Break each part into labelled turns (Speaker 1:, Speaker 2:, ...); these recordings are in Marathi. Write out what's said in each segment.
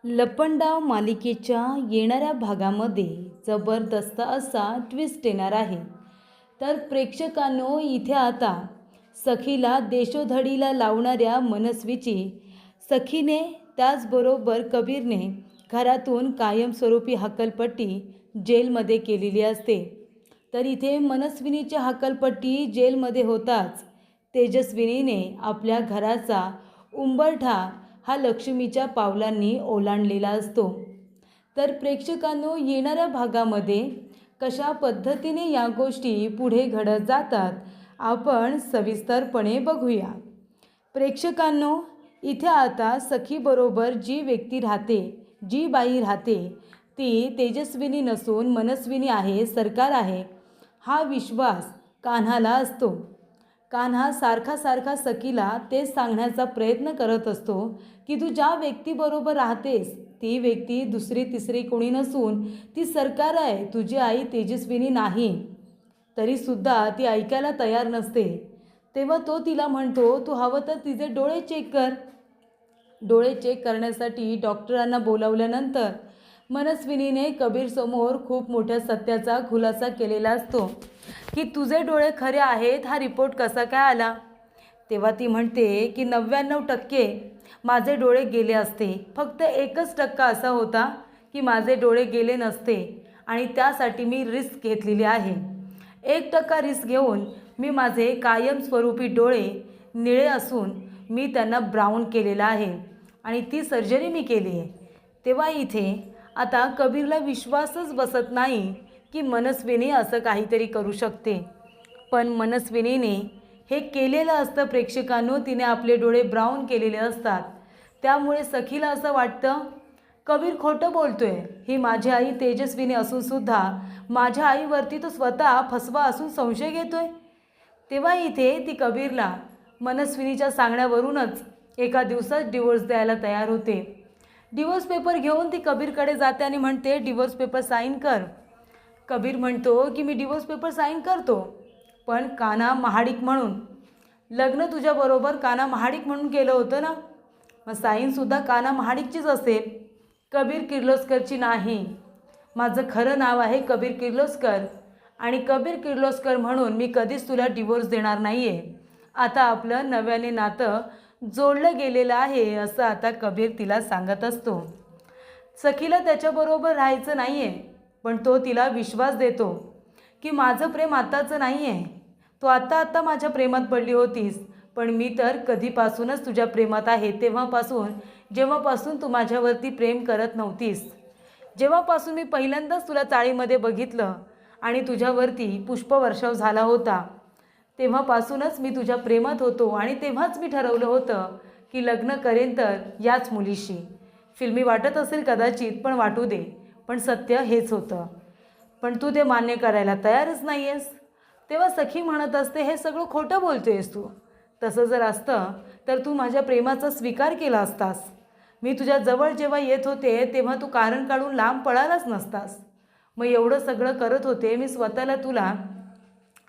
Speaker 1: लपंडाव मालिकेच्या येणाऱ्या भागामध्ये जबरदस्त असा ट्विस्ट येणार आहे। तर प्रेक्षकांनो, इथे आता सखीला देशोधडीला लावणाऱ्या मनस्वीची सखीने त्याचबरोबर कबीरने घरातून कायमस्वरूपी हकलपट्टी जेलमध्ये केलेली असते। तर इथे मनस्विनीची हकलपट्टी जेलमध्ये होताच तेजस्विनीने आपल्या घराचा उंबरठा हा लक्ष्मीच्या पावलांनी ओलांडलेला असतो। तर प्रेक्षकांनो, येणाऱ्या भागामध्ये कशा पद्धतीने या गोष्टी पुढे घडत जातात आपण सविस्तरपणे बघूया। प्रेक्षकांनो, इथे आता सखीबरोबर जी व्यक्ती राहते, जी बाई राहते, ती तेजस्विनी नसून मनस्विनी आहे, सरकार आहे, हा विश्वास कान्हाला असतो। कान्हा सारखा सखीला तेच सांगण्याचा प्रयत्न करत असतो की तू ज्या व्यक्तीबरोबर राहतेस ती व्यक्ती दुसरी तिसरी कोणी नसून ती सरकार आहे, तुझी आई तेजस्विनी नाही। तरीसुद्धा ती ऐकायला तयार नसते। तेव्हा तो तिला म्हणतो, तू हवं तर तिचे डोळे चेक कर। डोळे चेक करण्यासाठी डॉक्टरांना बोलावल्यानंतर मनस्विनीने कबीरसमोर खूप मोठ्या सत्याचा खुलासा केलेला असतो की तुझे डोळे खरे आहेत, हा रिपोर्ट कसा काय आला। तेव्हा ती म्हणते की 99% माझे डोळे गेले असते, फक्त 1% असा होता की माझे डोळे गेले नसते आणि त्यासाठी मी रिस्क घेतलेली आहे। 1% रिस्क घेऊन मी माझे कायमस्वरूपी डोळे निळे असून मी त्यांना ब्राऊन केलेला आहे आणि ती सर्जरी मी केली आहे। तेव्हा इथे आता कबीरला विश्वासच बसत नाही की मनस्विनी असं काहीतरी करू शकते, पण मनस्विनीने हे केलेलं असतं। प्रेक्षकांनो, तिने आपले डोळे ब्राऊन केलेले असतात, त्यामुळे सखीला असं वाटतं कबीर खोटं बोलतोय, ही माझी आई तेजस्विनी असूनसुद्धा माझ्या आईवरती तो स्वतः फसवा असून संशय घेतोय। तेव्हा इथे ती कबीरला मनस्विनीच्या सांगण्यावरूनच एका दिवसात डिवोर्स द्यायला तयार होते। डिवोर्स पेपर घेऊन ती कबीरकडे जाते आणि म्हणते डिवोर्स पेपर साईन कर। कबीर म्हणतो की मी डिवोर्स पेपर साईन करतो, पण कान्हा महाडिक म्हणून लग्न तुझ्याबरोबर कान्हा महाडिक म्हणून केलं होतं ना, मग साईनसुद्धा कान्हा महाडिकचीच असेल, कबीर किर्लोस्करची नाही। माझं खरं नाव आहे कबीर किर्लोस्कर आणि कबीर किर्लोस्कर म्हणून मी कधीच तुला डिवोर्स देणार नाही आहे। आता आपलं नव्याने नातं जोडलं गेलेलं आहे, असं आता कबीर तिला सांगत असतो। सखीला त्याच्याबरोबर राहायचं नाही आहे, पण तो तिला विश्वास देतो की माझं प्रेम आताचं नाही आहे, तू आत्ता माझ्या प्रेमात पडली होतीस, पण मी तर कधीपासूनच तुझ्या प्रेमात आहे, जेव्हापासून तू माझ्यावरती प्रेम करत नव्हतीस, जेव्हापासून मी पहिल्यांदाच तुला चाळीमध्ये बघितलं आणि तुझ्यावरती पुष्पवर्षाव झाला होता, तेव्हापासूनच मी तुझ्या प्रेमात होतो आणि तेव्हाच मी ठरवलं होतं की लग्न करेन तर याच मुलीशी। फिल्मी वाटत असेल कदाचित, पण वाटू दे, पण सत्य हेच होतं, पण तू ते मान्य करायला तयारच नाही आहेस। तेव्हा सखी म्हणत असते, हे सगळं खोटं बोलतोयस तू, तसं जर असतं तर तू माझ्या प्रेमाचा स्वीकार केला असतास। मी तुझ्या जवळ जेव्हा येत होते तेव्हा तू कारण काढून लांब पळालाच नसतास। मग एवढं सगळं करत होते, मी स्वतःला तुला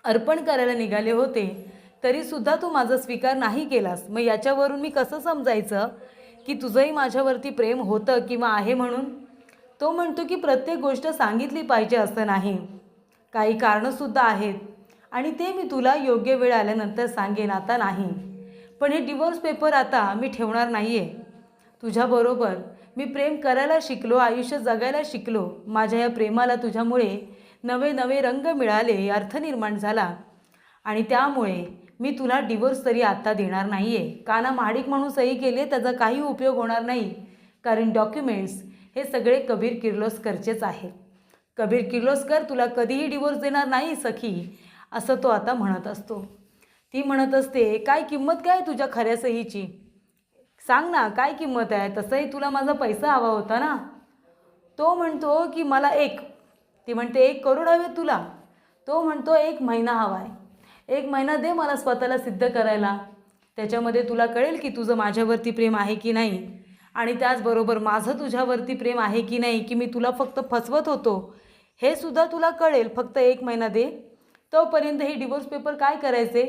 Speaker 1: अर्पण करायला निघाले होते, तरीसुद्धा तू माझा स्वीकार नाही केलास। मग याच्यावरून मी कसं समजायचं की तुझंही माझ्यावरती प्रेम होतं किंवा आहे म्हणून। तो म्हणतो की प्रत्येक गोष्ट सांगितली पाहिजे असं नाही, काही कारणंसुद्धा आहेत आणि ते मी तुला योग्य वेळ आल्यानंतर सांगेन, आता नाही। पण हे डिवोर्स पेपर आता मी ठेवणार नाही आहे। तुझ्याबरोबर मी प्रेम करायला शिकलो, आयुष्य जगायला शिकलो, माझ्या या प्रेमाला तुझ्यामुळे नवे नवे रंग मिळाले, अर्थ निर्माण झाला आणि त्यामुळे मी तुला डिवोर्स तरी आत्ता देणार नाही आहे। कान्हा महाडिक म्हणून सही केली, त्याचा काही उपयोग होणार नाही, कारण डॉक्युमेंट्स हे सगळे कबीर किर्लोस्करचेच आहेत। कबीर किर्लोस्कर तुला कधीही डिवोर्स देणार नाही सखी, असं तो आता म्हणत असतो। ती म्हणत असते, काय किंमत काय तुझ्या खऱ्या सहीची, सांग ना काय किंमत आहे, तसंही तुला माझा पैसा हवा होता ना। तो म्हणतो की मला ती म्हणते 1 करोड हवे तुला। तो म्हणतो 1 महिना हवा आहे, 1 महिना दे मला स्वतःला सिद्ध करायला, त्याच्यामध्ये तुला कळेल की तुझं माझ्यावरती प्रेम आहे की नाही आणि त्याचबरोबर माझं तुझ्यावरती प्रेम आहे की नाही, की मी तुला फक्त फसवत होतो हे सुद्धा तुला कळेल। फक्त 1 महिना दे, तोपर्यंत हे डिवोर्स पेपर काय करायचे,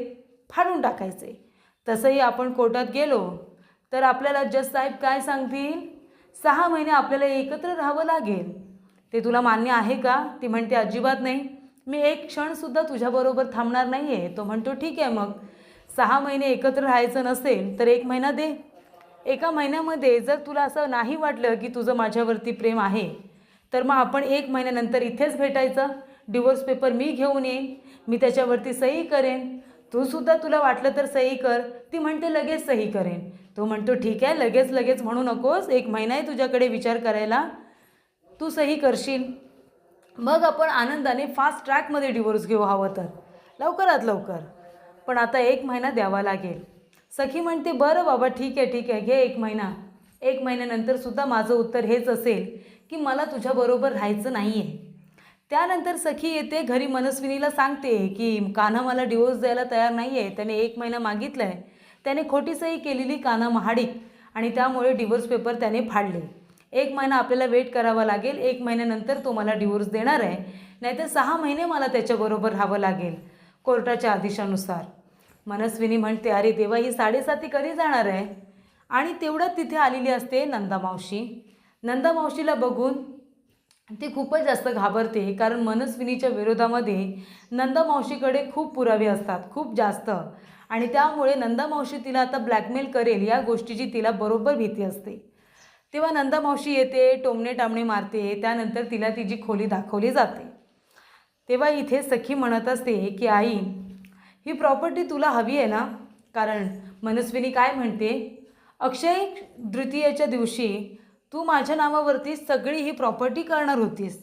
Speaker 1: फाडून टाकायचे। तसंही आपण कोर्टात गेलो तर आपल्याला जज साहेब काय सांगतील, 6 महिने आपल्याला एकत्र राहावं लागेल. ते तुला मान्य आहे का? ती म्हणते अजिबात नाही, मी एक क्षणसुद्धा तुझ्याबरोबर थांबणार नाही आहे. तो म्हणतो ठीक आहे, मग 6 महिने एकत्र राहायचं नसेल तर 1 महिना दे. 1 महिन्यामध्ये जर तुला असं नाही वाटलं की तुझं माझ्यावरती प्रेम आहे, तर मग आपण 1 महिन्यानंतर इथेच भेटायचं. डिवोर्स पेपर मी घेऊन येईन, मी त्याच्यावरती सही करेन, तूसुद्धा तुला वाटलं तर सही कर. ती म्हणते लगेच सही करेन. तो म्हणतो ठीक आहे, लगेच लगेच म्हणू नकोस, 1 महिना आहे तुझ्याकडे विचार करायला, तू सही करशील, मग आपण आनंदाने फास्ट ट्रॅकमध्ये डिवोर्स घेऊ हवं तर, लवकरात लवकर, पण आता 1 महिना द्यावा लागेल. सखी म्हणते बरं बाबा ठीक आहे ठीक आहे, घे 1 महिना. 1 महिन्यानंतरसुद्धा माझं उत्तर हेच असेल की मला तुझ्याबरोबर राहायचं नाही आहे. त्यानंतर सखी येते घरी, मनस्विनीला सांगते की कान्हा मला डिवोर्स द्यायला तयार नाही आहे, त्याने 1 महिना मागितला आहे, त्याने खोटी सही केलेली कान्हा महाडिक, आणि त्यामुळे डिवोर्स पेपर त्याने फाडले. 1 महिना आपल्याला वेट करावा लागेल, 1 महिन्यानंतर तो मला डिवोर्स देणार आहे, नाहीतर 6 महिने मला त्याच्याबरोबर राहावं लागेल कोर्टाच्या आदेशानुसार. मनस्विनी म्हणते अरे देवा, ही 7.5 कधी जाणार आहे? आणि तेवढ्यात तिथे आलेली असते नंदा मावशी. नंदा मावशीला बघून ती खूपच जास्त घाबरते, कारण मनस्विनीच्या विरोधामध्ये नंदा मावशीकडे खूप पुरावे असतात, खूप जास्त, आणि त्यामुळे नंदा मावशी तिला आता ब्लॅकमेल करेल या गोष्टीची तिला बरोबर भीती असते. तेव्हा नंदा मावशी येते, टोमणे टामणे मारते, त्यानंतर तिला तिची खोली दाखवली जाते. तेव्हा इथे सखी म्हणत असते की आई, ही प्रॉपर्टी तुला हवी आहे ना? कारण मनस्विनी काय म्हणते, अक्षय तृतीयेच्या दिवशी तू माझ्या नावावरती सगळी ही प्रॉपर्टी करणार होतीस,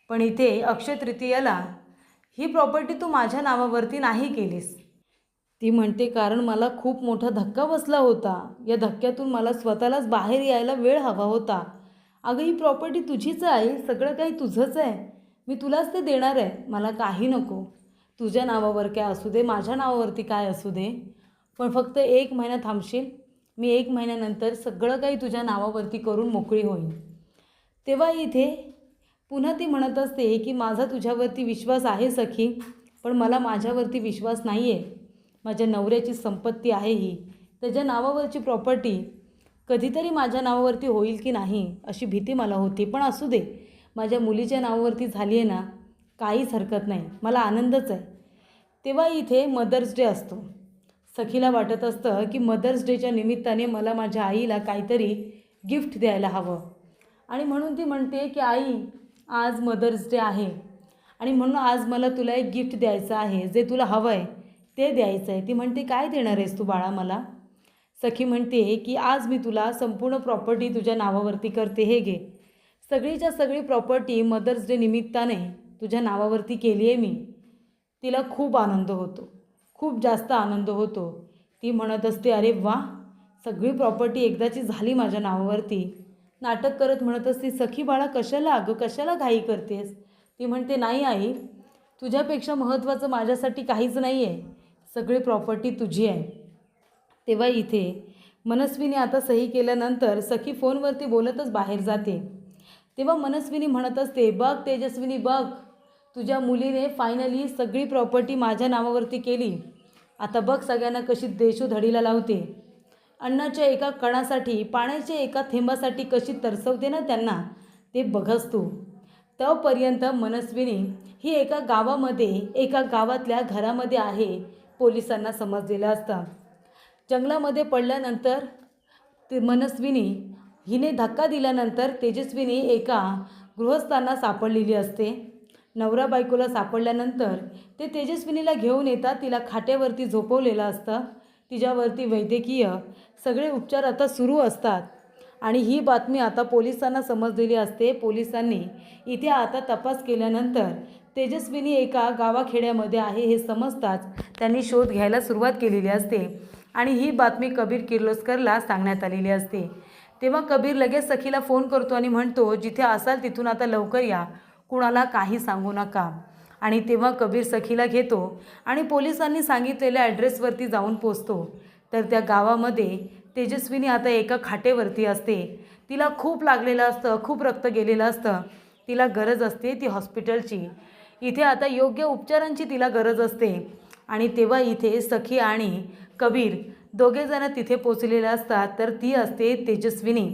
Speaker 1: पण इथे अक्षय तृतीयेला ही प्रॉपर्टी तू माझ्या नावावरती नाही केलीस. ती म्हणते कारण मला खूप मोठा धक्का बसला होता, या धक्क्यातून मला स्वतःलाच बाहेर यायला वेळ हवा होता. अगं ही प्रॉपर्टी तुझीच आहे, सगळं काही तुझंच आहे, मी तुलाच ते देणार आहे, मला काही नको. तुझ्या नावावर काय असू दे, माझ्या नावावरती काय असू दे, पण फक्त 1 महिना थांबशील, मी 1 महिन्यानंतर सगळं काही तुझ्या नावावरती करून मोकळी होईन. तेव्हा इथे पुन्हा ती म्हणत असते की माझा तुझ्यावरती विश्वास आहे सखी, पण मला माझ्यावरती विश्वास नाही आहे. माझ्या नवऱ्याची संपत्ती आहे ही, त्याच्या नावावरची प्रॉपर्टी कधीतरी माझ्या नावावरती होईल की नाही अशी भीती मला होती, पण असू दे, माझ्या मुलीच्या नावावरती झाली आहे ना, काहीच हरकत नाही, मला आनंदच आहे. तेव्हा इथे मदर्स डे असतो. सखीला वाटत असतं की मदर्स डेच्या निमित्ताने मला माझ्या आईला काहीतरी गिफ्ट द्यायला हवं, आणि म्हणून ती म्हणते की आई आज मदर्स डे आहे, आणि म्हणून आज मला तुला एक गिफ्ट द्यायचं आहे, जे तुला हवं आहे ते द्यायचं आहे. ती म्हणते काय देणार आहेस तू बाळा मला? सखी म्हणते की आज मी तुला संपूर्ण प्रॉपर्टी तुझ्या नावावरती करते, हे घे. सगळीच्या सगळी प्रॉपर्टी मदर्स डे निमित्ताने तुझ्या नावावरती केली आहे मी. तिला खूप आनंद होतो, खूप जास्त आनंद होतो. ती म्हणत असते अरे वा, सगळी प्रॉपर्टी एकदाची झाली माझ्या नावावरती. नाटक करत म्हणत असते सखी बाळा कशाला, अगं कशाला घाई करतेस? ती म्हणते नाही आई, तुझ्यापेक्षा महत्त्वाचं माझ्यासाठी काहीच नाही आहे, सगळी प्रॉपर्टी तुझी आहे. तेव्हा इथे मनस्विनी आता सही केल्यानंतर सखी फोनवरती बोलतच बाहेर जाते. तेव्हा मनस्विनी म्हणत असते बघ तेजस्विनी, बघ तुझ्या मुलीने फायनली सगळी प्रॉपर्टी माझ्या नावावरती केली. आता बघ सगळ्यांना कशी देशोधडीला लावते, अन्नाच्या एका कणासाठी, पाण्याच्या एका थेंबासाठी कशी तरसवते ना त्यांना, ते बघस तू. तोपर्यंत मनस्विनी ही एका गावामध्ये, एका गावातल्या घरामध्ये आहे, पोलिसांना समजलेलं असतं. जंगलामध्ये पडल्यानंतर ते मनस्विनी हिने धक्का दिल्यानंतर तेजस्विनी एका गृहस्थांना सापडलेली असते. नवरा बायकोला सापडल्यानंतर ते तेजस्विनीला घेऊन येतात, तिला खाट्यावरती झोपवलेलं असतं, तिच्यावरती वैद्यकीय सगळे उपचार आता सुरू असतात, आणि ही बातमी आता पोलिसांना समजलेली असते. पोलिसांनी इथे आता तपास केल्यानंतर तेजस्विनी एका गावाखेड्यामध्ये आहे हे समजताच त्यांनी शोध घ्यायला सुरुवात केलेली असते, आणि ही बातमी कबीर किर्लोस्करला सांगण्यात आलेली असते. तेव्हा कबीर लगेच सखीला फोन करतो आणि म्हणतो जिथे असाल तिथून आता लवकर या, कुणाला काही सांगू नका. आणि तेव्हा कबीर सखीला घेतो आणि पोलिसांनी सांगितलेल्या ॲड्रेसवरती जाऊन पोचतो. तर त्या गावामध्ये तेजस्विनी आता एका खाटेवरती असते. तिला खूप लागलेलं असतं, खूप रक्त गेलेलं असतं, तिला गरज असते ती हॉस्पिटलची. इथे आता योग्य उपचारांची तिला गरज असते. आणि तेव्हा इथे सखी आणि कबीर दोघेजणं तिथे पोचलेले असतात. तर ती असते तेजस्विनी.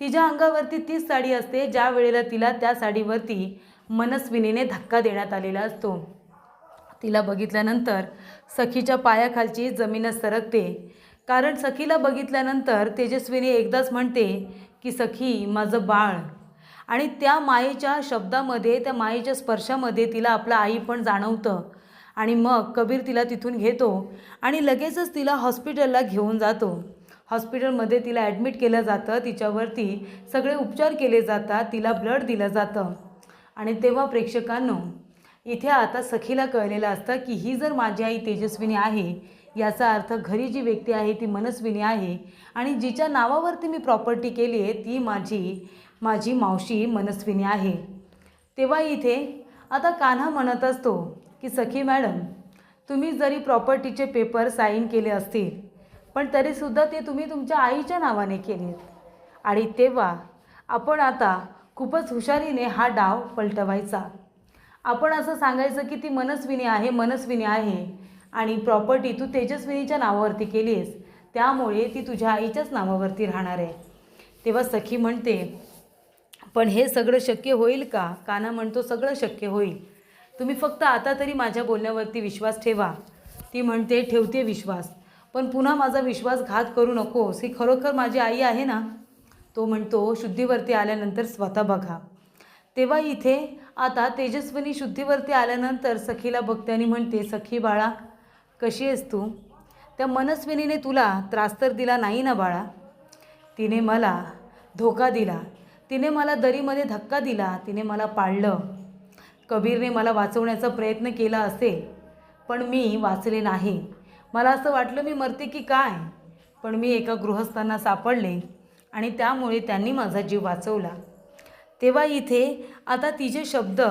Speaker 1: तिच्या अंगावरती तीच साडी असते ज्या वेळेला तिला त्या साडीवरती मनस्विनीने धक्का देण्यात आलेला असतो. तिला बघितल्यानंतर सखीच्या पायाखालची जमीनच सरकते, कारण सखीला बघितल्यानंतर तेजस्विनी एकदाच म्हणते की सखी माझं बाळ. आणि त्या मायेच्या शब्दामध्ये, त्या मायेच्या स्पर्शामध्ये तिला आपलं आई पण जाणवतं. आणि मग कबीर तिला तिथून घेतो आणि लगेचच तिला हॉस्पिटलला घेऊन जातो. हॉस्पिटलमध्ये तिला ॲडमिट केलं जातं, तिच्यावरती सगळे उपचार केले जातात, तिला ब्लड दिलं जातं. आणि तेव्हा प्रेक्षकांनो, इथे आता सखीला कळलेलं असतं की ही जर माझी आई तेजस्विनी आहे, याचा अर्थ घरी जी व्यक्ती आहे ती मनस्विनी आहे आणि जिच्या नावावरती मी प्रॉपर्टी केली आहे ती माझी मावशी मनस्विनी आहे. तेव्हा इथे आता कान्हा म्हणत असतो की सखी मॅडम, तुम्ही जरी प्रॉपर्टीचे पेपर साईन केले असतील पण तरीसुद्धा ते तुम्ही तुमच्या आईच्या नावाने केले. आणि तेव्हा आपण आता खूपच हुशारीने हा डाव पलटवायचा. आपण असं सांगायचं की ती मनस्विनी आहे आणि प्रॉपर्टी तू तेजस्विनीच्या नावावरती केली आहेस, त्यामुळे ती तुझ्या आईच्याच नावावरती राहणार आहे. तेव्हा सखी म्हणते पण हे सगळं शक्य होईल का? कान्हा म्हणतो सगळं शक्य होईल, तुम्ही फक्त आता तरी माझ्या बोलण्यावरती विश्वास ठेवा. ती म्हणते ठेवते विश्वास, पण पुन्हा माझा विश्वासघात करू नकोस, ही खरोखर माझी आई आहे ना? तो म्हणतो शुद्धीवरती आल्यानंतर स्वतः बघा. तेव्हा इथे आता तेजस्विनी शुद्धीवरती आल्यानंतर सखीला बघते आणि म्हणते सखी बाळा, कशी आहेस तू? त्या मनस्विनीने तुला त्रास तर दिला नाही ना बाळा? तिने मला धोका दिला, तिने मला दरीमध्ये धक्का दिला, तिने मला पाळलं. कबीरने मला वाचवण्याचा प्रयत्न केला असेल पण मी वाचले नाही. मला असं वाटलं मी मरते की काय, पण मी एका गृहस्थांना सापडले आणि त्यामुळे त्यांनी माझा जीव वाचवला. तेव्हा इथे आता तिचे शब्द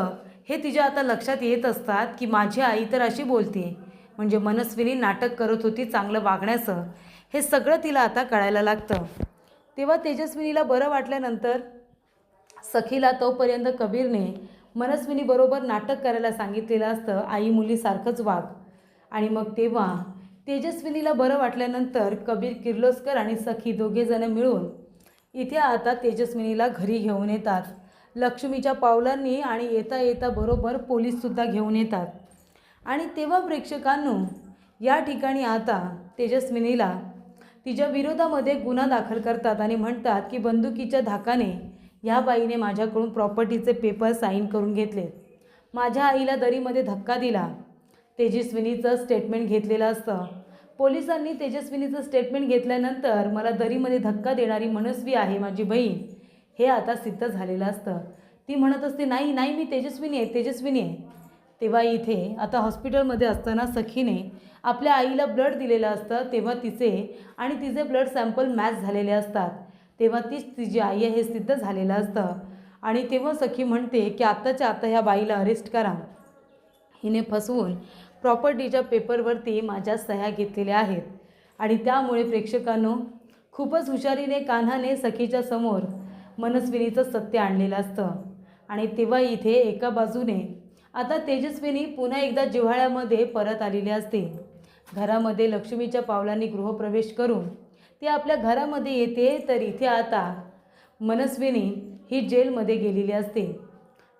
Speaker 1: हे तिच्या आता लक्षात येत असतात की माझी आई तर अशी बोलते, म्हणजे मनस्विनी नाटक करत होती चांगलं वागण्याचं, हे सगळं तिला आता कळायला लागतं. तेव्हा तेजस्विनीला बरं वाटल्यानंतर सखीला तोपर्यंत कबीरने मनस्विनीबरोबर नाटक करायला सांगितलेलं असतं, आई मुलीसारखंच वाग. आणि मग तेव्हा तेजस्विनीला बरं वाटल्यानंतर कबीर किर्लोस्कर आणि सखी दोघेजणं मिळून इथे आता तेजस्विनीला घरी घेऊन येतात लक्ष्मीच्या पावलांनी. आणि येता येता बरोबर पोलीससुद्धा घेऊन येतात. आणि तेव्हा प्रेक्षकांनो, या ठिकाणी आता तेजस्विनीला तिच्या विरोधामध्ये गुन्हा दाखल करतात आणि म्हणतात की बंदुकीच्या धाकाने ह्या बाईने माझ्याकडून प्रॉपर्टीचे पेपर साईन करून घेतले, माझ्या आईला दरीमध्ये धक्का दिला. तेजस्विनीचं स्टेटमेंट घेतलेलं असतं. पोलिसांनी तेजस्विनीचं स्टेटमेंट घेतल्यानंतर मला दरीमध्ये धक्का देणारी मनस्वी आहे माझी बहीण, हे आता सिद्ध झालेलं असतं. ती म्हणत असते नाही नाही मी तेजस्विनी आहे. तेव्हा इथे आता हॉस्पिटलमध्ये असताना सखीने आपल्या आईला ब्लड दिलेलं असतं, तेव्हा तिचे ब्लड सॅम्पल मॅच झालेले असतात, तेव्हा तीच तिची आई आहे हे सिद्ध झालेलं असतं. आणि तेव्हा सखी म्हणते की आत्ताच्या आता ह्या बाईला अरेस्ट करा, हिने फसवून प्रॉपर्टीच्या पेपरवरती माझ्या सह्या घेतलेल्या आहेत. आणि त्यामुळे प्रेक्षकांनो, खूपच हुशारीने कान्हाने सखीच्या समोर मनस्विनीचं सत्य आणलेलं असतं. आणि तेव्हा इथे एका बाजूने आता तेजस्विनी पुन्हा एकदा जिव्हाळ्यामध्ये परत आलेली असते. घरामध्ये लक्ष्मीच्या पावलांनी गृहप्रवेश करून ती आपल्या घरामध्ये येते, तर इथे आता मनस्विनी ही जेलमध्ये गेलेली असते.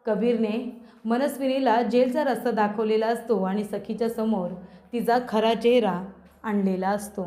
Speaker 1: कबीरने मनस्विनीला जेलचा रस्ता दाखवलेला असतो आणि सखीच्या समोर तिचा खरा चेहरा आणलेला असतो.